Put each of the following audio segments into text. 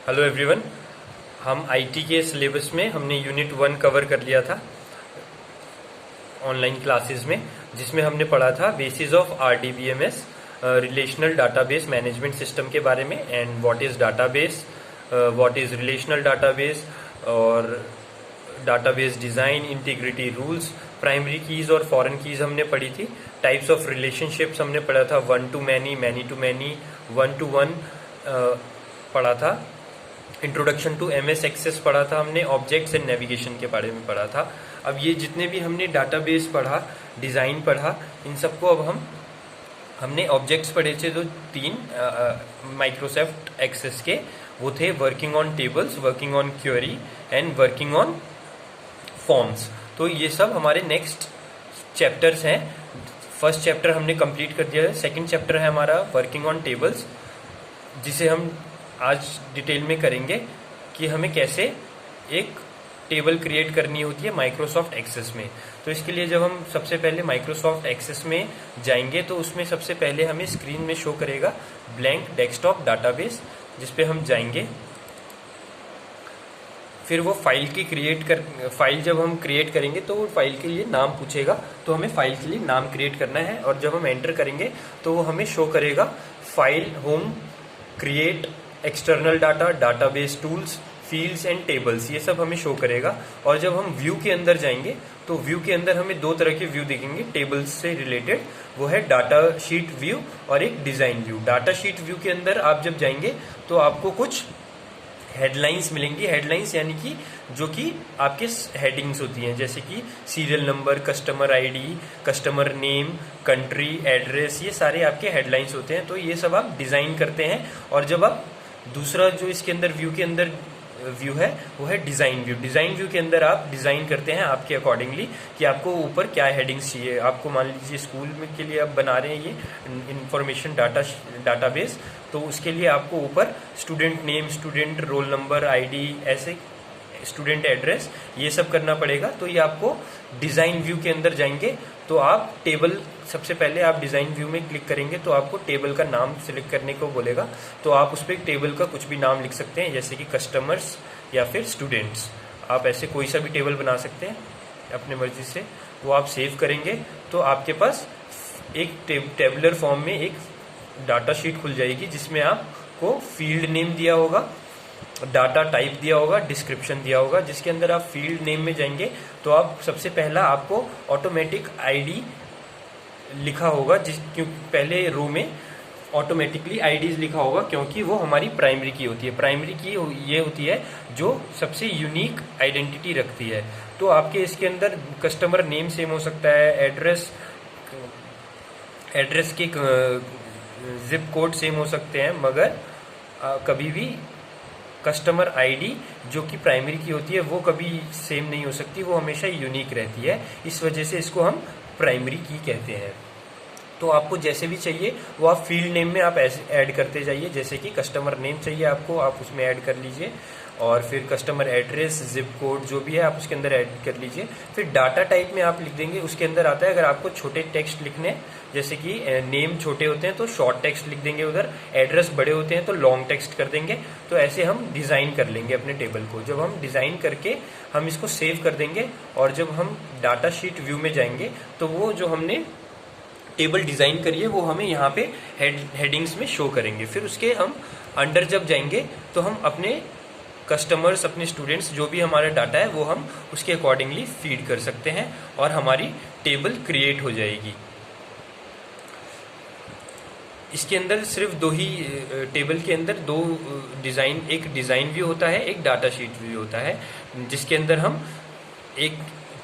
Hello everyone. हम IT के syllabus में हमने यूनिट 1 कवर कर लिया था ऑनलाइन क्लासेस में, जिसमें हमने पढ़ा था basis of RDBMS, relational database management system के बारे में, and what is database, what is relational database, और database design, integrity rules, primary keys और फॉरेन कीज़ हमने पढ़ी थी। टाइप्स ऑफ रिलेशनशिप्स हमने पढ़ा था, one to many to many, one to one पढ़ा था। इंट्रोडक्शन टू एमएस एक्सेस पढ़ा था हमने, ऑब्जेक्ट्स एंड नेविगेशन के बारे में पढ़ा था। अब ये जितने भी हमने डाटाबेस पढ़ा, डिज़ाइन पढ़ा, इन सबको अब हमने ऑब्जेक्ट्स पढ़े थे जो 3 माइक्रोसॉफ्ट एक्सेस के, वो थे working on tables, working on query and working on forms. तो ये सब हमारे नेक्स्ट चैप्टर्स हैं। फर्स्ट चैप्टर हमने कंप्लीट कर दिया है, सेकंड चैप्टर है हमारा वर्किंग ऑन टेबल्स, जिसे हम आज डिटेल में करेंगे कि हमें कैसे एक टेबल क्रिएट करनी होती है माइक्रोसॉफ्ट एक्सेस में। तो इसके लिए जब हम सबसे पहले माइक्रोसॉफ्ट एक्सेस में जाएंगे तो उसमें सबसे पहले हमें स्क्रीन में शो करेगा ब्लैंक डेस्कटॉप डाटाबेस, जिस पे हम जाएंगे। फिर वो फाइल जब हम क्रिएट करेंगे तो वो फाइल के लिए नाम पूछेगा, तो हमें फाइल के लिए नाम क्रिएट करना है। और जब हम एंटर करेंगे तो वो हमें शो करेगा file, home, create, external data, database tools, fields and tables, ये सब हमें शो करेगा। और जब हम व्यू के अंदर जाएंगे तो व्यू के अंदर हमें 2 तरह के व्यू दिखेंगे टेबल्स से रिलेटेड, वो है डाटा शीट व्यू और एक design view. Data sheet view के अंदर आप जब जाएंगे तो आपको कुछ हेडलाइंस मिलेंगी। हेडलाइंस यानी कि जो कि आपके हेडिंग्स होती हैं, जैसे कि serial number, customer ID, customer name, country, address, ये सारे आपके हेडलाइंस होते हैं। तो ये सब आप डिज़ाइन करते हैं। और जब आप दूसरा जो इसके अंदर व्यू के अंदर व्यू है वो है डिज़ाइन व्यू। डिज़ाइन व्यू के अंदर आप डिज़ाइन करते हैं आपके अकॉर्डिंगली कि आपको ऊपर क्या हेडिंग्स चाहिए। आपको मान लीजिए स्कूल में के लिए आप बना रहे हैं ये इंफॉर्मेशन डाटाबेस, तो उसके लिए आपको ऊपर student name, student roll number, ID, ऐसे स्टूडेंट एड्रेस, ये सब करना पड़ेगा। तो ये आपको डिज़ाइन व्यू के अंदर जाएंगे तो आप टेबल, सबसे पहले आप डिज़ाइन व्यू में क्लिक करेंगे तो आपको टेबल का नाम सिलेक्ट करने को बोलेगा। तो आप उस पर टेबल का कुछ भी नाम लिख सकते हैं, जैसे कि कस्टमर्स या फिर स्टूडेंट्स। आप ऐसे कोई सा भी टेबल बना सकते हैं अपने मर्जी से। वो आप सेव करेंगे तो आपके पास एक टेबुलर फॉर्म में एक डाटा शीट खुल जाएगी, जिसमें आपको फील्ड नेम दिया होगा, डाटा टाइप दिया होगा, डिस्क्रिप्शन दिया होगा। जिसके अंदर आप फील्ड नेम में जाएंगे तो आप सबसे पहला आपको ऑटोमेटिक आईडी लिखा होगा, क्योंकि पहले रो में ऑटोमेटिकली आईडीज लिखा होगा, क्योंकि वो हमारी प्राइमरी की होती है। प्राइमरी की ये होती है जो सबसे यूनिक आइडेंटिटी रखती है। तो आपके इसके अंदर कस्टमर नेम सेम हो सकता है, एड्रेस के जिप कोड सेम हो सकते हैं, मगर कभी भी कस्टमर आईडी जो कि प्राइमरी की होती है वो कभी सेम नहीं हो सकती, वो हमेशा यूनिक रहती है। इस वजह से इसको हम प्राइमरी की कहते हैं। तो आपको जैसे भी चाहिए वो आप फील्ड नेम में आप ऐसे ऐड करते जाइए। जैसे कि कस्टमर नेम चाहिए आपको, आप उसमें ऐड कर लीजिए, और फिर कस्टमर एड्रेस, जिप कोड जो भी है आप उसके अंदर ऐड कर लीजिए। फिर डाटा टाइप में आप लिख देंगे, उसके अंदर आता है अगर आपको छोटे टेक्स्ट लिखने, जैसे कि नेम छोटे होते हैं तो शॉर्ट टेक्स्ट लिख देंगे उधर, एड्रेस बड़े होते हैं तो लॉन्ग टेक्स्ट कर देंगे। तो ऐसे हम डिज़ाइन कर लेंगे अपने टेबल को। जब हम डिज़ाइन करके हम इसको सेव कर देंगे, और जब हम डाटा शीट व्यू में जाएंगे तो वो जो हमने टेबल डिज़ाइन करी है वो हमें यहाँ पे हेडिंग्स में शो करेंगे। फिर उसके हम अंडर जब जाएंगे तो हम अपने कस्टमर्स, अपने स्टूडेंट्स, जो भी हमारा डाटा है वो हम उसके अकॉर्डिंगली फीड कर सकते हैं और हमारी टेबल क्रिएट हो जाएगी। इसके अंदर सिर्फ 2 ही टेबल के अंदर 2 डिज़ाइन, एक डिज़ाइन व्यू होता है, एक डाटा शीट व्यू होता है, जिसके अंदर हम एक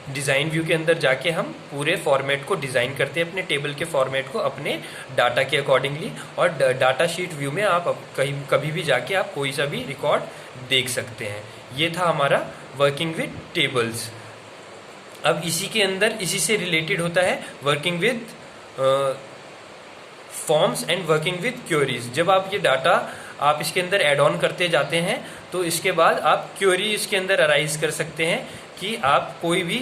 डिज़ाइन व्यू के अंदर जाके हम पूरे फॉर्मेट को डिज़ाइन करते हैं, अपने टेबल के फॉर्मेट को अपने डाटा के अकॉर्डिंगली। और डाटा शीट व्यू में आप कभी भी जाके आप कोई सा भी रिकॉर्ड देख सकते हैं। ये था हमारा वर्किंग विद टेबल्स। अब इसी के अंदर, इसी से रिलेटेड होता है working with forms and working with queries. जब आप ये डाटा आप इसके अंदर ऐड ऑन करते जाते हैं तो इसके बाद आप क्वेरी इसके अंदर अराइज कर सकते हैं कि आप कोई भी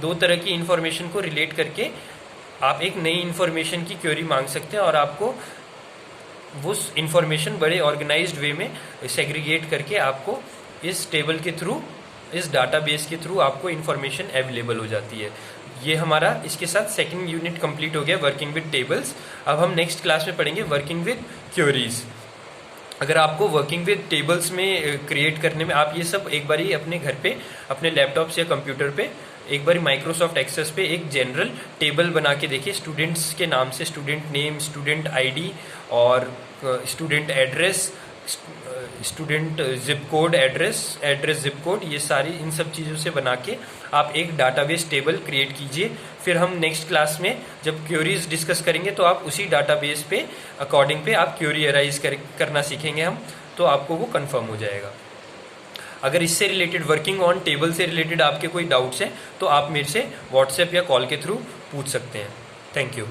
2 तरह की इंफॉर्मेशन को रिलेट करके आप एक नई इंफॉर्मेशन की क्वेरी मांग सकते हैं, और आपको वो इंफॉर्मेशन बड़े ऑर्गेनाइज्ड वे में सेग्रीगेट करके आपको इस टेबल के थ्रू, इस डाटाबेस के थ्रू आपको इन्फॉर्मेशन अवेलेबल हो जाती है। ये हमारा इसके साथ सेकंड यूनिट कंप्लीट हो गया, वर्किंग विद टेबल्स। अब हम नेक्स्ट क्लास में पढ़ेंगे वर्किंग विद क्वेरीज। अगर आपको वर्किंग विद टेबल्स में क्रिएट करने में, आप ये सब एक बारी अपने घर पे अपने लैपटॉप या कंप्यूटर पे एक बार माइक्रोसॉफ्ट एक्सेस पे एक जनरल टेबल बना के देखिए, स्टूडेंट्स के नाम से स्टूडेंट नेम, स्टूडेंट आईडी और student address, student zip code, address zip code, ये सारी इन सब चीज़ों से बना के आप एक डाटाबेस टेबल क्रिएट कीजिए। फिर हम नेक्स्ट क्लास में जब क्वेरीज डिस्कस करेंगे तो आप उसी डाटाबेस पे अकॉर्डिंग पे आप क्वेरी अराइज करना सीखेंगे हम, तो आपको वो कंफर्म हो जाएगा। अगर इससे रिलेटेड, वर्किंग ऑन टेबल से रिलेटेड आपके कोई डाउट्स हैं तो आप मेरे से व्हाट्सएप या कॉल के थ्रू पूछ सकते हैं। Thank you.